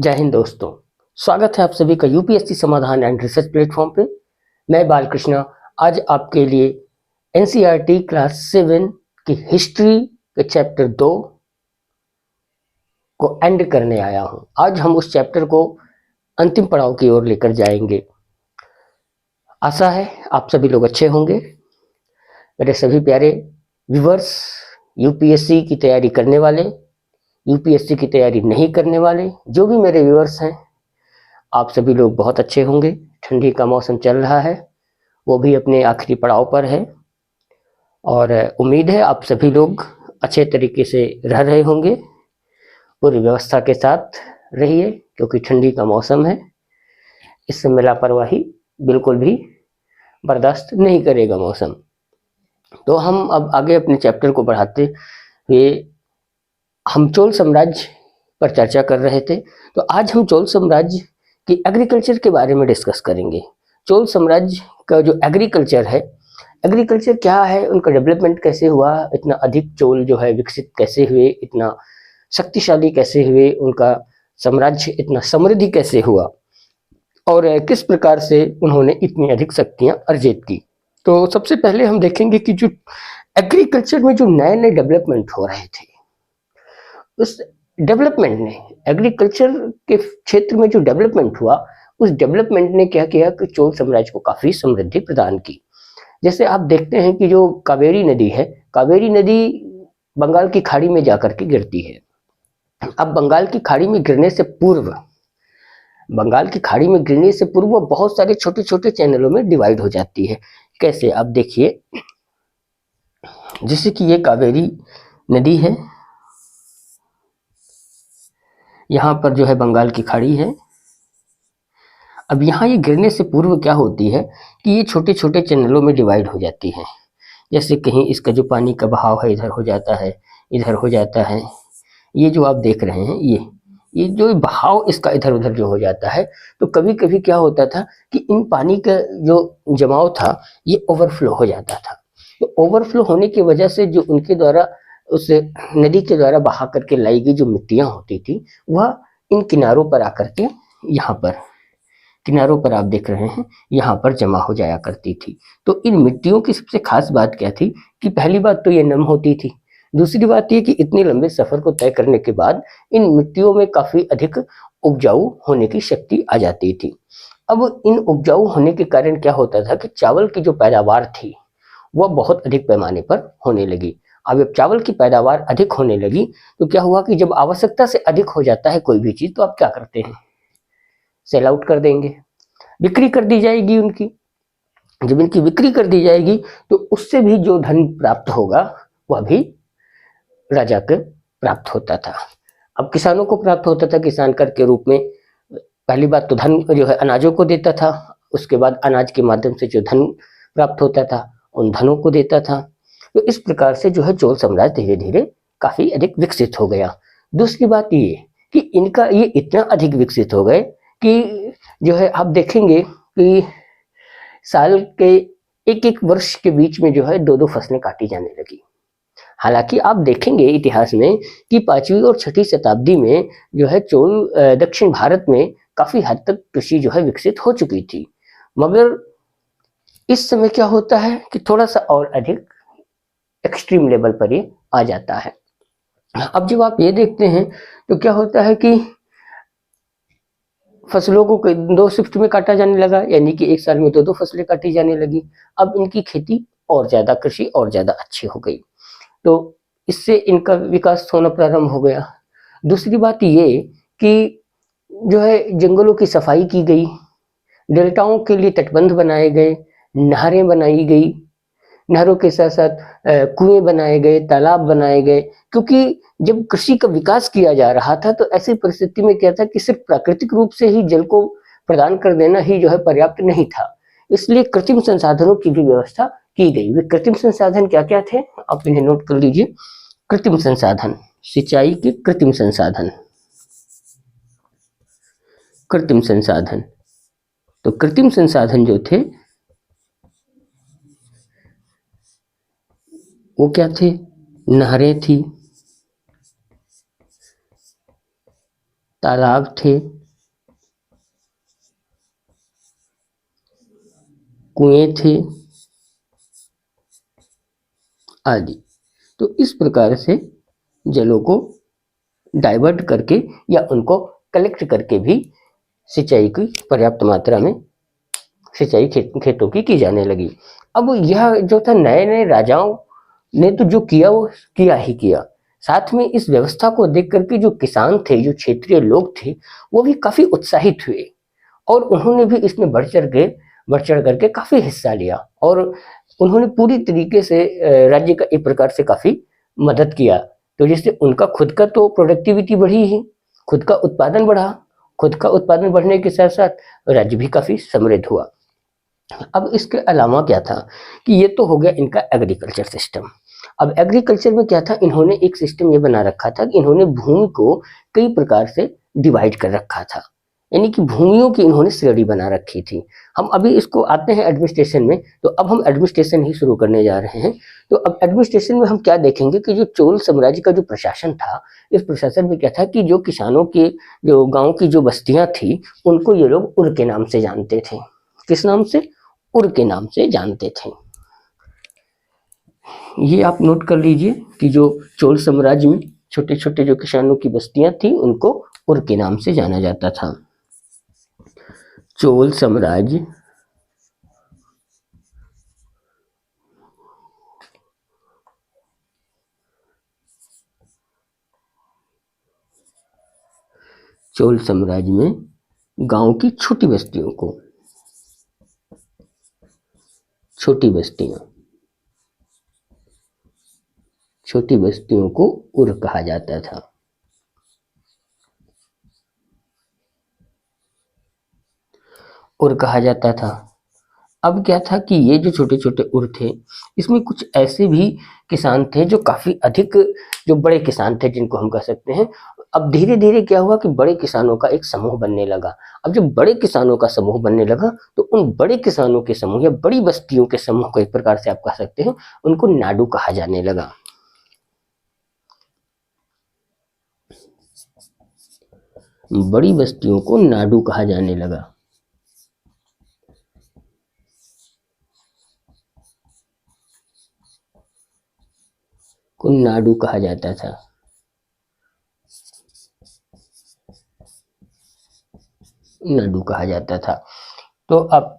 जय हिंद दोस्तों। स्वागत है आप सभी का यूपीएससी समाधान एंड रिसर्च प्लेटफॉर्म पे। मैं बालकृष्णा आज आपके लिए एनसीईआरटी क्लास 7 की हिस्ट्री के चैप्टर 2 को एंड करने आया हूं। आज हम उस चैप्टर को अंतिम पड़ाव की ओर लेकर जाएंगे। आशा है आप सभी लोग अच्छे होंगे। मेरे सभी प्यारे व्यूवर्स, यूपीएससी की तैयारी करने वाले, यूपीएससी की तैयारी नहीं करने वाले, जो भी मेरे व्यूवर्स हैं, आप सभी लोग बहुत अच्छे होंगे। ठंडी का मौसम चल रहा है, वो भी अपने आखिरी पड़ाव पर है और उम्मीद है आप सभी लोग अच्छे तरीके से रह रहे होंगे। पूरी व्यवस्था के साथ रहिए क्योंकि ठंडी का मौसम है। इस समय लापरवाही बिल्कुल भी बर्दाश्त नहीं करेगा मौसम। तो हम अब आगे अपने चैप्टर को बढ़ाते हुए हम चोल साम्राज्य पर चर्चा कर रहे थे। तो आज हम चोल साम्राज्य की एग्रीकल्चर के बारे में डिस्कस करेंगे। चोल साम्राज्य का जो एग्रीकल्चर है, एग्रीकल्चर क्या है, उनका डेवलपमेंट कैसे हुआ, इतना अधिक चोल जो है विकसित कैसे हुए, इतना शक्तिशाली कैसे हुए, उनका साम्राज्य इतना समृद्धि कैसे हुआ और किस प्रकार से उन्होंने इतनी अधिक शक्तियां अर्जित की। तो सबसे पहले हम देखेंगे कि जो एग्रीकल्चर में जो नए नए डेवलपमेंट हो रहे थे, उस डेवलपमेंट ने एग्रीकल्चर के क्षेत्र में जो डेवलपमेंट हुआ, उस डेवलपमेंट ने क्या किया कि चोल साम्राज्य को काफी समृद्धि प्रदान की। जैसे आप देखते हैं कि जो कावेरी नदी है, कावेरी नदी बंगाल की खाड़ी में जाकर के गिरती है। अब बंगाल की खाड़ी में गिरने से पूर्व, बंगाल की खाड़ी में गिरने से पूर्व वो बहुत सारे छोटे छोटे चैनलों में डिवाइड हो जाती है। कैसे, आप देखिए, जैसे कि ये कावेरी नदी है, यहाँ पर जो है बंगाल की खाड़ी है। अब यहाँ ये गिरने से पूर्व क्या होती है कि ये छोटे छोटे चैनलों में डिवाइड हो जाती है। जैसे कहीं इसका जो पानी का बहाव है इधर हो जाता है, इधर हो जाता है। ये जो आप देख रहे हैं, ये जो बहाव इसका इधर उधर जो हो जाता है, तो कभी कभी क्या होता था कि इन पानी का जो जमाव था ये ओवरफ्लो हो जाता था। तो ओवरफ्लो होने की वजह से जो उनके द्वारा उस नदी के द्वारा बहा करके लाई गई जो मिट्टियां होती थी, वह इन किनारों पर आकर के, यहाँ पर किनारों पर आप देख रहे हैं, यहाँ पर जमा हो जाया करती थी। तो इन मिट्टियों की सबसे खास बात क्या थी कि पहली बात तो ये नम होती थी, दूसरी बात ये कि इतने लंबे सफर को तय करने के बाद इन मिट्टियों में काफी अधिक उपजाऊ होने की शक्ति आ जाती थी। अब इन उपजाऊ होने के कारण क्या होता था कि चावल की जो पैदावार थी वह बहुत अधिक पैमाने पर होने लगी। अब जब चावल की पैदावार अधिक होने लगी तो क्या हुआ कि जब आवश्यकता से अधिक हो जाता है कोई भी चीज, तो आप क्या करते हैं, सेल आउट कर देंगे, बिक्री कर दी जाएगी उनकी। जब इनकी बिक्री कर दी जाएगी तो उससे भी जो धन प्राप्त होगा वह भी राजा को प्राप्त होता था। अब किसानों को प्राप्त होता था किसान कर के रूप में। पहली बात तो धन जो है अनाजों को देता था, उसके बाद अनाज के माध्यम से जो धन प्राप्त होता था उन धनों को देता था। तो इस प्रकार से जो है चोल साम्राज्य धीरे धीरे काफी अधिक विकसित हो गया। दूसरी बात ये कि इनका ये इतना अधिक विकसित हो गए कि जो है आप देखेंगे कि साल के एक एक वर्ष के बीच में जो है दो दो फसलें काटी जाने लगी। हालांकि आप देखेंगे इतिहास में कि 5वीं और 6ठी शताब्दी में जो है चोल दक्षिण भारत में काफी हद तक कृषि जो है विकसित हो चुकी थी, मगर इस समय क्या होता है कि थोड़ा सा और अधिक एक्सट्रीम लेवल पर ये आ जाता है। अब जब आप ये देखते हैं तो क्या होता है कि फसलों को दो शिफ्ट में काटा जाने लगा, यानी कि एक साल में दो दो फसलें काटी जाने लगी। अब इनकी खेती और ज्यादा, कृषि और ज्यादा अच्छी हो गई, तो इससे इनका विकास होना प्रारंभ हो गया। दूसरी बात ये कि जो है जंगलों की सफाई की गई, डेल्टाओं के लिए तटबंध बनाए गए, नहरें बनाई गई, नहरों के साथ साथ कुएं बनाए गए, तालाब बनाए गए। क्योंकि जब कृषि का विकास किया जा रहा था तो ऐसी परिस्थिति में क्या था कि सिर्फ प्राकृतिक रूप से ही जल को प्रदान कर देना ही जो है पर्याप्त नहीं था, इसलिए कृत्रिम संसाधनों की भी व्यवस्था की गई। वे कृत्रिम संसाधन क्या क्या थे आप इन्हें नोट कर लीजिए। कृत्रिम संसाधन, सिंचाई के कृत्रिम संसाधन, कृत्रिम संसाधन। तो कृत्रिम संसाधन जो थे वो क्या थे, नहरें थी, तालाब थे, कुएं थे आदि। तो इस प्रकार से जलों को डाइवर्ट करके या उनको कलेक्ट करके भी सिंचाई की पर्याप्त मात्रा में सिंचाई खेतों की जाने लगी। अब यह जो था, नए नए राजाओं ने तो जो किया वो किया ही किया, साथ में इस व्यवस्था को देख करके जो किसान थे, जो क्षेत्रीय लोग थे, वो भी काफी उत्साहित हुए और उन्होंने भी इसमें बढ़ चढ़ करके काफी हिस्सा लिया और उन्होंने पूरी तरीके से राज्य का एक प्रकार से काफी मदद किया। तो जिससे उनका खुद का तो प्रोडक्टिविटी बढ़ी ही, खुद का उत्पादन बढ़ा, खुद का उत्पादन बढ़ने के साथ साथ राज्य भी काफी समृद्ध हुआ। अब इसके अलावा क्या था कि ये तो हो गया इनका एग्रीकल्चर सिस्टम। अब एग्रीकल्चर में क्या था, इन्होंने एक सिस्टम ये बना रखा था कि इन्होंने भूमि को कई प्रकार से डिवाइड कर रखा था, यानी कि भूमियों की इन्होंने श्रेणी बना रखी थी। हम अभी इसको आते हैं एडमिनिस्ट्रेशन में, तो अब हम एडमिनिस्ट्रेशन ही शुरू करने जा रहे हैं। तो अब एडमिनिस्ट्रेशन में हम क्या देखेंगे कि जो चोल साम्राज्य का जो प्रशासन था, इस प्रशासन में क्या था कि जो किसानों के, जो गांव की जो बस्तियां थी, उनको ये लोग उर के नाम से जानते थे। किस नाम से? उर के नाम से जानते थे। ये आप नोट कर लीजिए कि जो चोल साम्राज्य में छोटे छोटे जो किसानों की बस्तियां थी, उनको उर के नाम से जाना जाता था। चोल साम्राज्य चोल साम्राज्य में गांव की छोटी बस्तियों को, छोटी बस्तियों को उर कहा जाता था। उर कहा जाता था। अब क्या था कि ये जो छोटे छोटे उर थे, इसमें कुछ ऐसे भी किसान थे जो काफी अधिक, जो बड़े किसान थे जिनको हम कह सकते हैं। अब धीरे धीरे क्या हुआ कि बड़े किसानों का एक समूह बनने लगा। अब जब बड़े किसानों का समूह बनने लगा, तो उन बड़े किसानों के समूह या बड़ी बस्तियों के समूह को एक प्रकार से आप कह सकते हैं, उनको नाडू कहा जाने लगा। बड़ी बस्तियों को नाडू कहा जाने लगा। को नाडू कहा जाता था। नाडू कहा जाता था। तो अब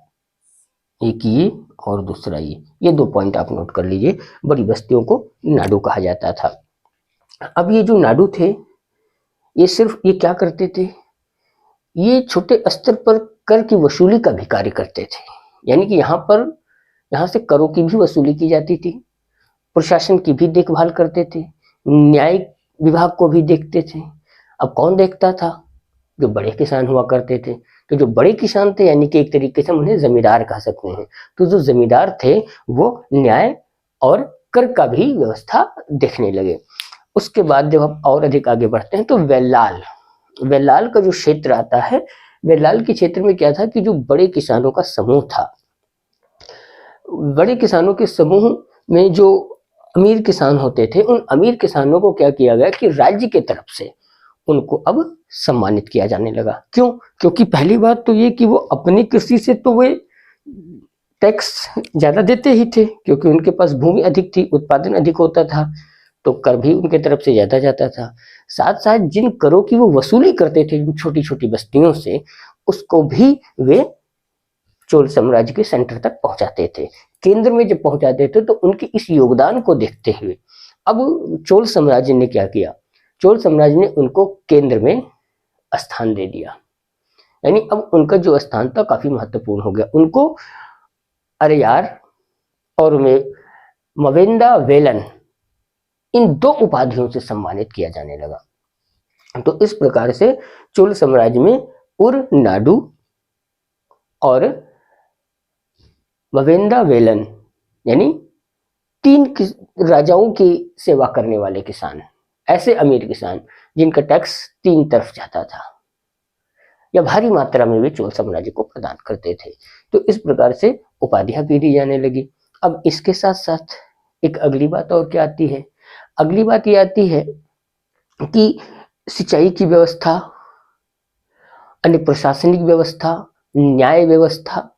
एक ये और दूसरा ये दो पॉइंट आप नोट कर लीजिए। बड़ी बस्तियों को नाडू कहा जाता था। अब ये जो नाडू थे, ये सिर्फ ये क्या करते थे, ये छोटे स्तर पर कर की वसूली का भी कार्य करते थे। यानी कि यहाँ से करों की भी वसूली की जाती थी, प्रशासन की भी देखभाल करते थे, न्यायिक विभाग को भी देखते थे। अब कौन देखता था? जो बड़े किसान हुआ करते थे। तो जो बड़े किसान थे, यानी कि एक तरीके से हम उन्हें जमींदार कह सकते हैं। तो जो जमींदार थे, वो न्याय और कर का भी व्यवस्था देखने लगे। उसके बाद जब हम और अधिक आगे बढ़ते हैं, तो वेलाल का जो क्षेत्र आता है, वेलाल के क्षेत्र में क्या था कि जो बड़े किसानों का समूह था, बड़े किसानों के समूह में जो अमीर किसान होते थे, उन अमीर किसानों को क्या किया गया कि राज्य की तरफ से उनको अब सम्मानित किया जाने लगा। क्यों? क्योंकि पहली बात तो ये कि वो अपनी कृषि से तो वे टैक्स ज्यादा देते ही थे, क्योंकि उनके पास भूमि अधिक थी, उत्पादन अधिक होता था, तो कर भी उनके तरफ से ज्यादा जाता था। साथ साथ जिन करों की वो वसूली करते थे छोटी छोटी बस्तियों से, उसको भी वे चोल साम्राज्य के सेंटर तक पहुंचाते थे। केंद्र में जब पहुंचाते थे, तो उनके इस योगदान को देखते हुए अब चोल साम्राज्य ने क्या किया, चोल साम्राज्य ने उनको केंद्र में स्थान दे दिया। यानी अब उनका जो स्थान था काफी महत्वपूर्ण हो गया। उनको अरयार और मवेंदा वेलन, इन दो उपाधियों से सम्मानित किया जाने लगा। तो इस प्रकार से चोल साम्राज्य में उर, नाडू और मवेंदा वेलन, यानी तीन राजाओं की सेवा करने वाले किसान, ऐसे अमीर किसान जिनका टैक्स तीन तरफ जाता था या भारी मात्रा में वे चोल साम्राज्य को प्रदान करते थे। तो इस प्रकार से उपाधियां भी दी जाने लगी। अब इसके साथ साथ एक अगली बात और क्या आती है, अगली बात ये आती है कि सिंचाई की व्यवस्था अन्य प्रशासनिक व्यवस्था, न्याय व्यवस्था,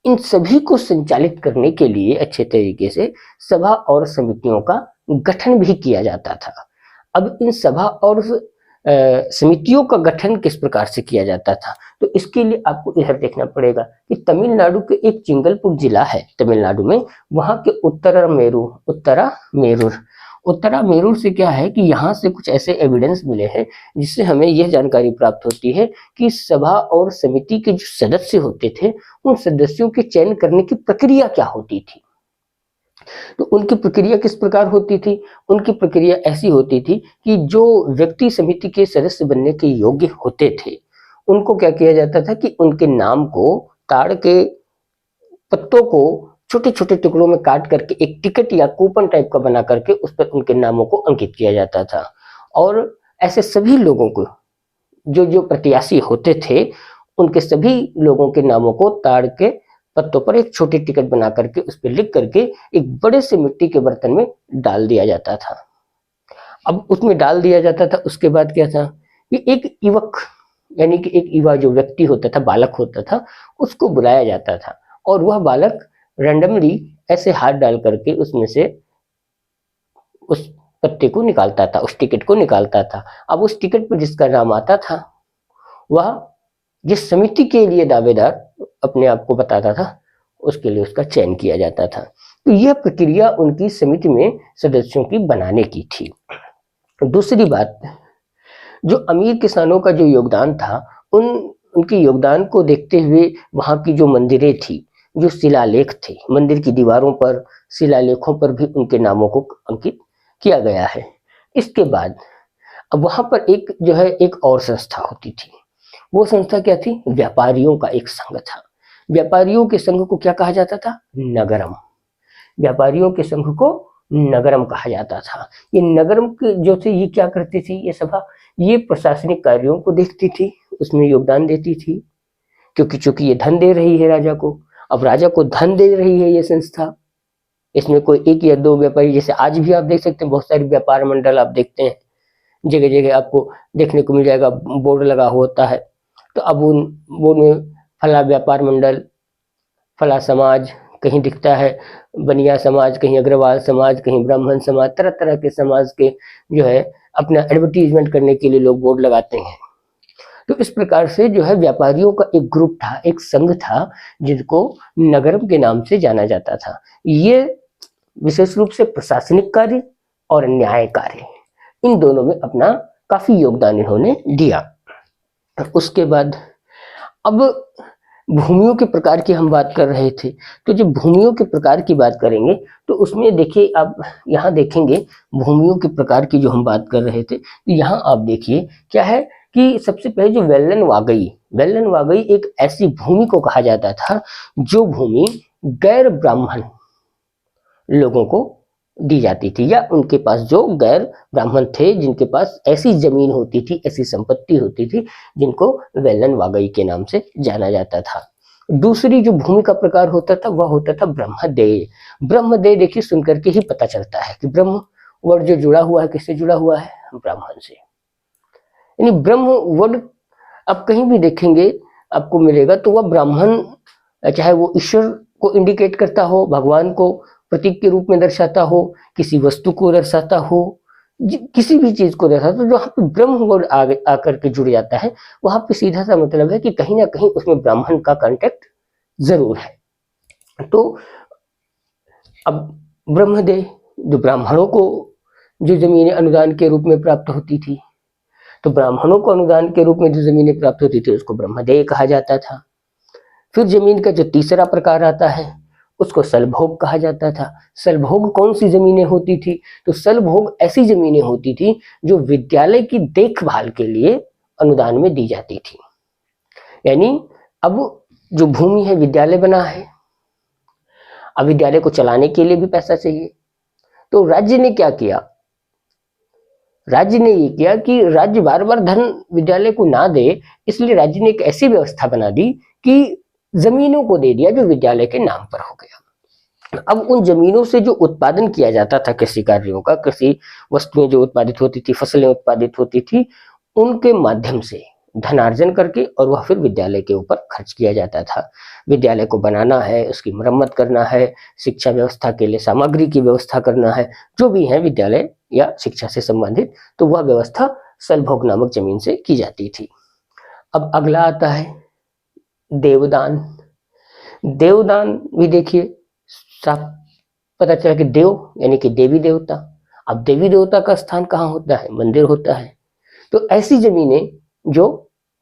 इन सभी को संचालित करने के लिए अच्छे तरीके से सभा और समितियों का गठन भी किया जाता था। अब इन सभा और समितियों का गठन किस प्रकार से किया जाता था, तो इसके लिए आपको इधर देखना पड़ेगा कि तमिलनाडु के एक चिंगलपुर जिला है तमिलनाडु में, वहां के उत्तरा मेरूर से क्या है कि यहाँ से कुछ ऐसे एविडेंस मिले हैं जिससे हमें यह जानकारी प्राप्त होती है कि सभा और समिति के जो सदस्य होते थे उन सदस्यों के चयन करने की प्रक्रिया क्या होती थी। तो उनकी प्रक्रिया किस प्रकार होती थी? उनकी प्रक्रिया ऐसी होती थी कि जो व्यक्ति समिति के सदस्य बनने के योग्य होते थे उनको क्या किया जाता था कि उनके नाम को ताड़ के पत्तों को छोटे छोटे टुकड़ों में काट करके एक टिकट या कूपन टाइप का बना करके उस पर उनके नामों को अंकित किया जाता था। और ऐसे सभी लोगों को जो जो प्रत्याशी होते थे उनके सभी लोगों के नामों को ताड़ के पत्तों पर एक छोटी टिकट बना करके उस पर लिख करके एक बड़े से मिट्टी के बर्तन में डाल दिया जाता था। अब उसमें डाल दिया जाता था, उसके बाद क्या था कि एक युवक यानी कि एक युवा जो व्यक्ति होता था, बालक होता था, उसको बुलाया जाता था और वह बालक रैंडमली ऐसे हाथ डाल करके उसमें से उस पत्ते को निकालता था, उस टिकट को निकालता था। अब उस टिकट पर जिसका नाम आता था वह जिस समिति के लिए दावेदार अपने आप को बताता था उसके लिए उसका चयन किया जाता था। तो यह प्रक्रिया उनकी समिति में सदस्यों की बनाने की थी। दूसरी बात, जो अमीर किसानों का जो योगदान था उनके योगदान को देखते हुए वहाँ की जो मंदिरें थी, जो शिलालेख थे, मंदिर की दीवारों पर शिलालेखों पर भी उनके नामों को अंकित किया गया है। इसके बाद अब वहाँ पर एक जो है एक और संस्था होती थी। वो संस्था क्या थी? व्यापारियों का एक संघ था। व्यापारियों के संघ को क्या कहा जाता था? नगरम। व्यापारियों के संघ को नगरम कहा जाता था। ये नगरम के जो थे ये क्या करती थी? ये सभा ये प्रशासनिक कार्यों को देखती थी, उसमें योगदान देती थी, क्योंकि चूंकि ये धन दे रही है राजा को। अब राजा को धन दे रही है ये संस्था, इसमें कोई एक या दो व्यापारी, जैसे आज भी आप देख सकते हैं बहुत सारे व्यापार मंडल आप देखते हैं, जगह जगह आपको देखने को मिल जाएगा, बोर्ड लगा होता है। तो अब उन बोर्ड में फला व्यापार मंडल, फला समाज कहीं दिखता है, बनिया समाज, कहीं अग्रवाल समाज, कहीं ब्राह्मण समाज, तरह तरह के समाज के जो है अपना एडवर्टीजमेंट करने के लिए लोग बोर्ड लगाते हैं। तो इस प्रकार से जो है व्यापारियों का एक ग्रुप था, एक संघ था जिनको नगरम के नाम से जाना जाता था। ये विशेष रूप से प्रशासनिक कार्य और न्याय कार्य इन दोनों में अपना काफी योगदान इन्होंने दिया। उसके बाद अब भूमियों के प्रकार की हम बात कर रहे थे, तो जब भूमियों के प्रकार की बात करेंगे तो उसमें देखिए आप यहाँ देखेंगे भूमियों के प्रकार की जो हम बात कर रहे थे, तो यहाँ आप देखिए क्या है कि सबसे पहले जो वेल्लन वागई एक ऐसी भूमि को कहा जाता था जो भूमि गैर ब्राह्मण लोगों को दी जाती थी, या उनके पास जो गैर ब्राह्मण थे जिनके पास ऐसी जमीन होती थी, ऐसी संपत्ति होती थी, जिनको वेल्लन वागई के नाम से जाना जाता था। दूसरी जो भूमि का प्रकार होता था वह होता था ब्रह्मदेय। ब्रह्मदेय देखिए सुनकर के ही पता चलता है कि ब्रह्म वर्ड जो जुड़ा हुआ है किससे जुड़ा हुआ है? ब्राह्मण से। यानी ब्रह्म वर्ड आप कहीं भी देखेंगे आपको मिलेगा तो वह ब्राह्मण, चाहे वो ईश्वर को इंडिकेट करता हो, भगवान को प्रतीक के रूप में दर्शाता हो, किसी वस्तु को दर्शाता हो, किसी भी चीज को दर्शाता, तो जहाँ पे ब्रह्म वर्ड आकर के जुड़ जाता है वहां पे सीधा सा मतलब है कि कहीं ना कहीं उसमें ब्राह्मण का कांटेक्ट जरूर है। तो अब ब्रह्मदेय जो ब्राह्मणों को जो जमीनें अनुदान के रूप में प्राप्त होती थी, तो ब्राह्मणों को अनुदान के रूप में जो जमीनें प्राप्त होती थी उसको ब्रह्मदेय कहा जाता था। फिर जमीन का जो तीसरा प्रकार आता है उसको सलभोग कहा जाता था। सलभोग कौन सी जमीनें होती थी? तो सलभोग ऐसी जमीनें होती थी जो विद्यालय की देखभाल के लिए अनुदान में दी जाती थी। यानी अब जो भूमि है, विद्यालय बना है, अब विद्यालय को चलाने के लिए भी पैसा चाहिए, तो राज्य ने क्या किया? राज्य ने ये किया कि राज्य बार बार धन विद्यालय को ना दे, इसलिए राज्य ने एक ऐसी व्यवस्था बना दी कि जमीनों को दे दिया जो विद्यालय के नाम पर हो गया। अब उन जमीनों से जो उत्पादन किया जाता था कृषि कार्यों का, कृषि वस्तुएं जो उत्पादित होती थी, फसलें उत्पादित होती थी, उनके माध्यम से धनार्जन करके और वह फिर विद्यालय के ऊपर खर्च किया जाता था। विद्यालय को बनाना है, उसकी मरम्मत करना है, शिक्षा व्यवस्था के लिए सामग्री की व्यवस्था करना है, जो भी है विद्यालय या शिक्षा से संबंधित, तो वह व्यवस्था सलभोग नामक जमीन से की जाती थी। अब अगला आता है देवदान। देवदान भी देखिए, साफ पता चला कि देव यानी कि देवी देवता। अब देवी देवता का स्थान कहाँ होता है? मंदिर होता है। तो ऐसी जमीनें जो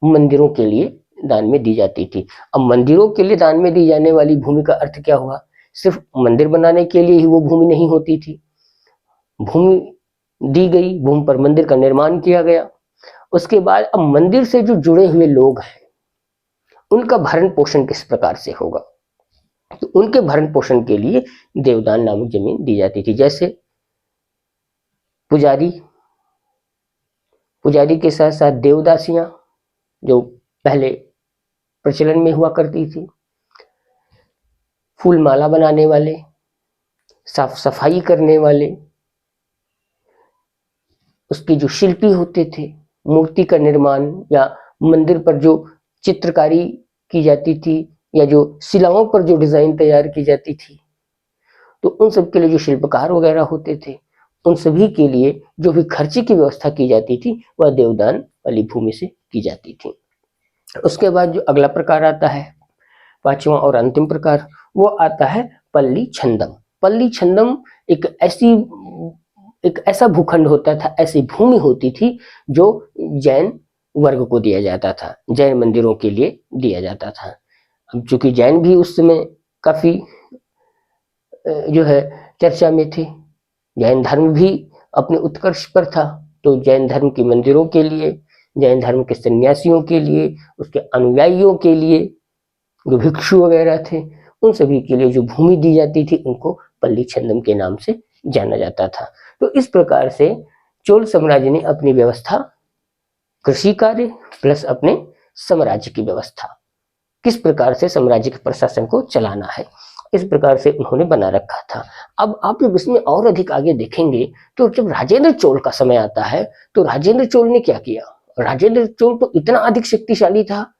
मंदिरों के लिए दान में दी जाती थी। अब मंदिरों के लिए दान में दी जाने वाली भूमि का अर्थ क्या हुआ? सिर्फ मंदिर बनाने के लिए ही वो भूमि नहीं होती थी। भूमि दी गई, भूमि पर मंदिर का निर्माण किया गया, उसके बाद अब मंदिर से जो जुड़े हुए लोग हैं उनका भरण पोषण किस प्रकार से होगा? तो उनके भरण पोषण के लिए देवदान नामक जमीन दी जाती थी। जैसे पुजारी, पुजारी के साथ साथ देवदासियां जो पहले प्रचलन में हुआ करती थी, फूल माला बनाने वाले, साफ सफाई करने वाले, उसके जो शिल्पी होते थे, मूर्ति का निर्माण या मंदिर पर जो चित्रकारी की जाती थी या जो शिलाओं पर जो डिजाइन तैयार की जाती थी, तो उन सब के लिए जो शिल्पकार वगैरह होते थे, उन सभी के लिए जो भी खर्चे की व्यवस्था की जाती थी वह देवदान वाली भूमि से की जाती थी। उसके बाद जो अगला प्रकार आता है, पांचवा और अंतिम प्रकार, वो आता है पल्ली छंदम। पल्ली छंदम एक ऐसा भूखंड होता था, ऐसी भूमि होती थी जो जैन वर्ग को दिया जाता था, जैन मंदिरों के लिए दिया जाता था। अब चूंकि जैन भी उस समय काफी जो है चर्चा में थे, जैन धर्म भी अपने उत्कर्ष पर था, तो जैन धर्म के मंदिरों के लिए, जैन धर्म के सन्यासियों के लिए, उसके अनुयायियों के लिए, जो भिक्षु वगैरह थे, उन सभी के लिए जो भूमि दी जाती थी उनको पल्ली छंदम के नाम से जाना जाता था। तो इस प्रकार से चोल साम्राज्य ने अपनी व्यवस्था, कृषि कार्य प्लस अपने साम्राज्य की व्यवस्था, किस प्रकार से साम्राज्य के प्रशासन को चलाना है, इस प्रकार से उन्होंने बना रखा था। अब आप जब इसमें और अधिक आगे देखेंगे तो जब राजेंद्र चोल का समय आता है तो राजेंद्र चोल ने क्या किया? राजेंद्र चोल तो इतना अधिक शक्तिशाली था,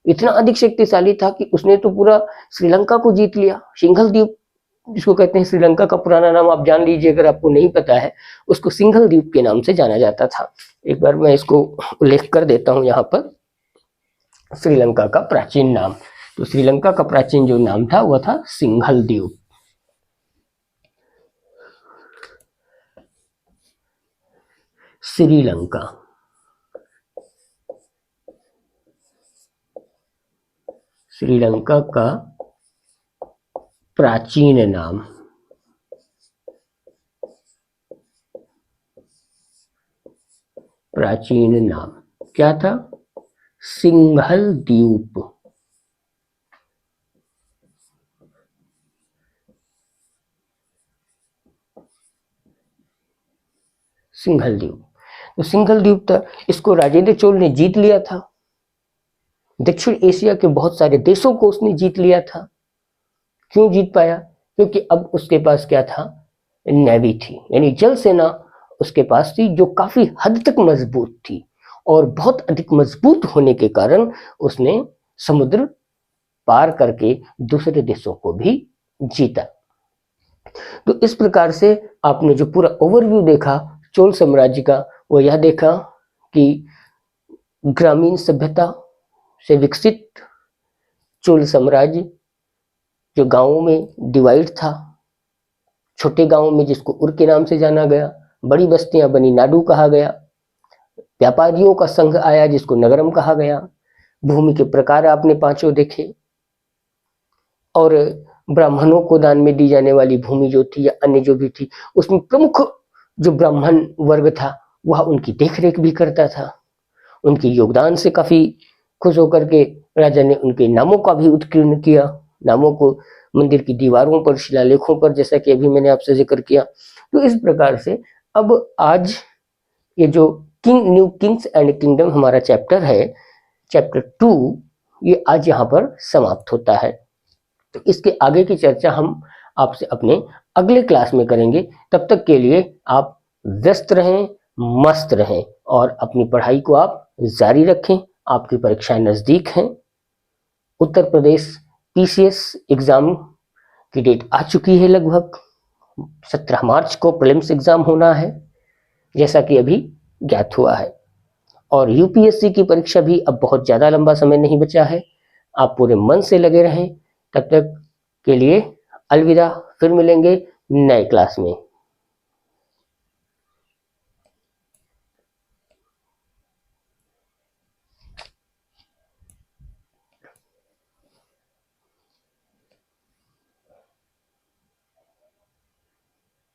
इतना अधिक शक्तिशाली था कि उसने तो पूरा श्रीलंका को जीत लिया। सिंघल द्वीप जिसको कहते हैं, श्रीलंका का पुराना नाम आप जान लीजिए, अगर आपको नहीं पता है, उसको सिंघल द्वीप के नाम से जाना जाता था। एक बार मैं इसको उल्लेख कर देता हूं यहाँ पर, श्रीलंका का प्राचीन नाम। तो श्रीलंका का प्राचीन जो नाम था वह था सिंघल द्वीप। श्रीलंका, श्रीलंका का प्राचीन नाम क्या था? सिंघल द्वीप। सिंघल द्वीप, तो सिंघल द्वीप था, इसको राजेंद्र चोल ने जीत लिया था। दक्षिण एशिया के बहुत सारे देशों को उसने जीत लिया था। क्यों जीत पाया? क्योंकि अब उसके पास क्या था? नेवी थी, यानी जल सेना उसके पास थी, जो काफी हद तक मजबूत थी, और बहुत अधिक मजबूत होने के कारण उसने समुद्र पार करके दूसरे देशों को भी जीता। तो इस प्रकार से आपने जो पूरा ओवरव्यू देखा चोल साम्राज्य का, वो यह देखा कि ग्रामीण सभ्यता से विकसित चोल साम्राज्य जो गांवों में डिवाइड था, छोटे गांवों में जिसको उर के नाम से जाना गया, बड़ी बस्तियां बनी नाडु कहा गया, व्यापारियों का संघ आया जिसको नगरम कहा गया, भूमि के प्रकार आपने पांचों देखे, और ब्राह्मणों को दान में दी जाने वाली भूमि जो थी या अन्य जो भी थी, उसमें प्रमुख जो ब्राह्मण वर्ग था वह उनकी देखरेख भी करता था। उनके योगदान से काफी खुश होकर के राजा ने उनके नामों का भी उत्कीर्ण किया, नामों को मंदिर की दीवारों पर, शिलालेखों पर, जैसा कि अभी मैंने आपसे जिक्र किया। तो इस प्रकार से अब आज ये जो न्यू किंग्स एंड किंगडम हमारा चैप्टर है, चैप्टर 2, ये आज यहाँ पर समाप्त होता है। तो इसके आगे की चर्चा हम आपसे अपने अगले क्लास में करेंगे। तब तक के लिए आप व्यस्त रहें, मस्त रहें और अपनी पढ़ाई को आप जारी रखें। आपकी परीक्षाएं नज़दीक हैं। उत्तर प्रदेश पीसीएस एग्ज़ाम की डेट आ चुकी है, लगभग 17 मार्च को प्रीलिम्स एग्ज़ाम होना है, जैसा कि अभी ज्ञात हुआ है। और यूपीएससी की परीक्षा भी अब बहुत ज़्यादा लंबा समय नहीं बचा है। आप पूरे मन से लगे रहें। तब तक के लिए अलविदा, फिर मिलेंगे नए क्लास में।